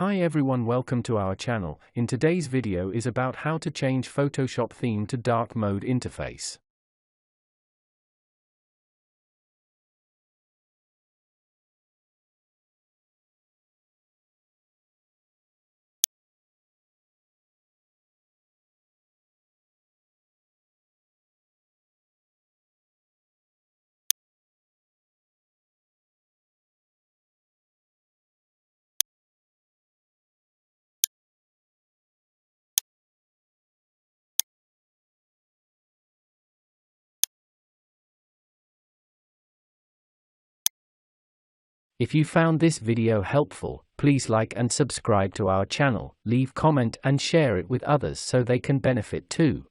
Hi everyone, welcome to our channel. In today's video is about how to change Photoshop theme to dark mode interface. If you found this video helpful, please like and subscribe to our channel, leave comment and share it with others so they can benefit too.